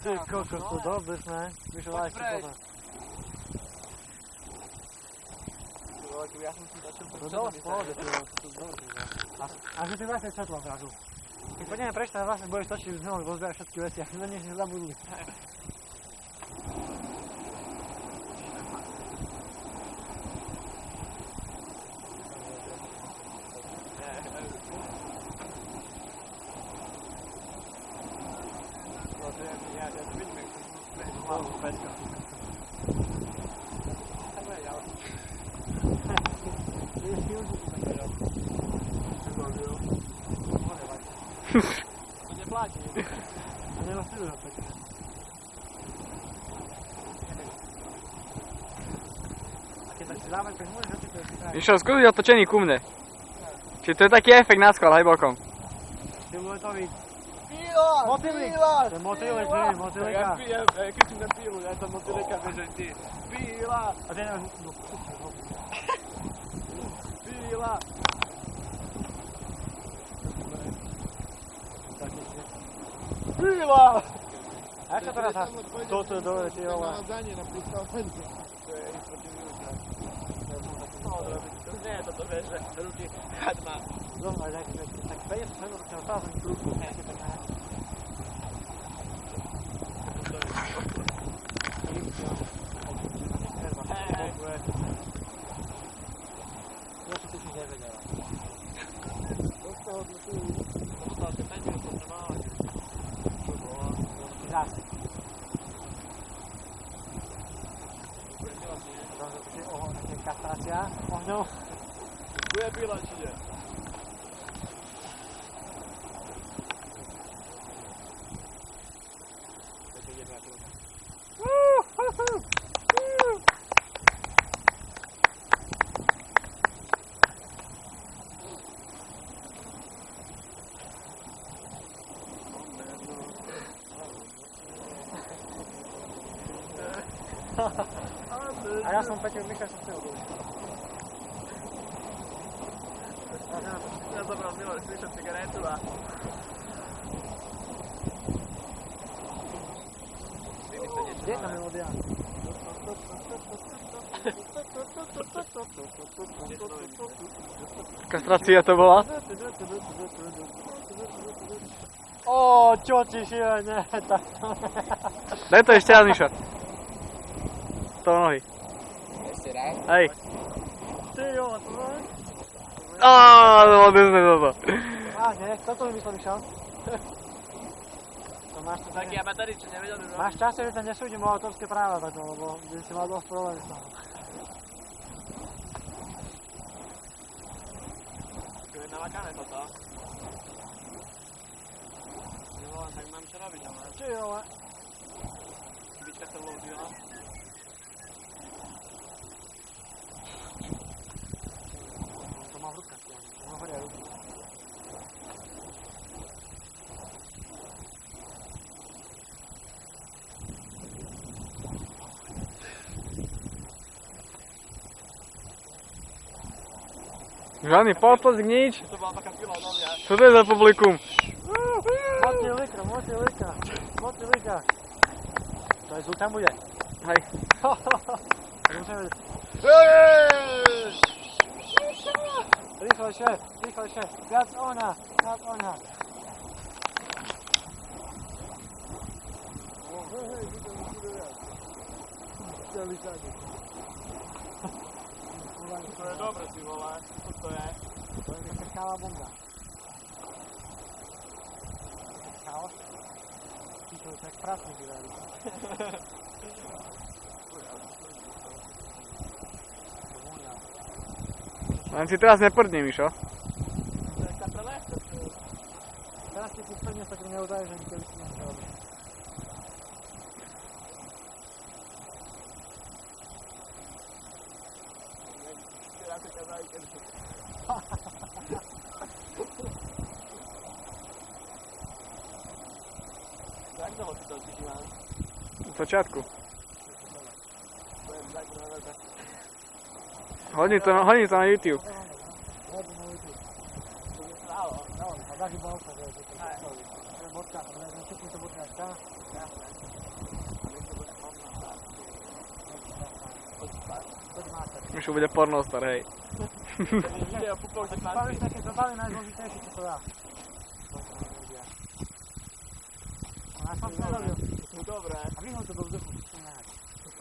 Ty kokos, to dobry, ne? Vyšľaj si potom. Ja som si začal To dosť pohode, ty to dobře. A že ty vlastne svetlo zrazu. Keď pôjdeme preč, tak vlastne budeš točiť znovu, pozbierať všetky veci, a na nech nezabudli. To neplatí. To nenosíš ho pekne. A keď tak si dávaj, tak môžeš očiť, to je si kraj. Mišo, skúsiť otočený ku mne. Či to je taký efekt na schvál, aj bokom. Ty bude to byť. Píla! Motýlik! Píla! To je motýlik, nie, motýlika. Ja kričím na pílu, ja som motýlika, bežej ty. Píla! A ty neviem, no Píla! Píla! A jak sa teraz toto je dole, ty vole? Namazanie na pristavenie. To je proti vyuča. Nie, toto vieš, že ruky had má. Dobre, tak 50 minút, keď ostáva som krúku. Kastrácia ohňou. Bude píla, či nie? A ja som Peťo Michal sa chcel dole. Ja zobral Miloš, slyšel cigaretu a... Kde je tá melódia? Kastrácia to bola? Ó, čo ti šílené, tak... Daj to ešte raz, Mišo. To nohy. Ešte raz? Hej. Ty jo, to máš? Odezme toto. Vážne, toto vymyslel Michal. To máš to Taký amatéri, čo nevedel by robiť. Máš čas, že ťa nesúdim o autorské práva takto, lebo by si mal dosť problém s toho. Namakáme toto. Jo, tak mám čo robiť, ale... Čo jo, ale... Byčka sa vložila. To má v rukách, to má horia ruky. Žádný potlesk, nič. To bola taká pila do mňa. Čo to je za publikum? Motýlika. To aj zvuk tam bude. Hej. Rýchlejšie, viac ona. To je dobre, ty vole. Čo to je? To je taká káva bomba. Chaos? Ty to je tak pracný vyrali. Len si teraz neprdni, Mišo. To je kaprele? Teraz keď si spadne, tak neudaje, že nikdy si nechal. Jak dlho si to odpíšila? V počiatku. Hodni to na YouTube. A taký bol, že to je bodka, to je bodka, už bude pornostar, hej. Ide a pupol, že Spravíš také zabawy najzložitejšie, čo to dá. A ja som to robil. No dobré, A vyhnul to do vzduchu.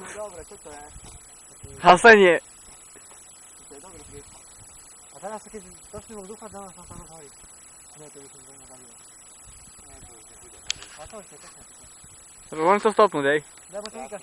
no dobré, čo to je? Hasenie. To je dobrý zvuk. A teraz keď točný vo vzduchu, dám sa tam zhorí. Nie, to by som to nezabilo. A to už je pekné. Môžem to stopnúť, hej. Lebo to vykaš,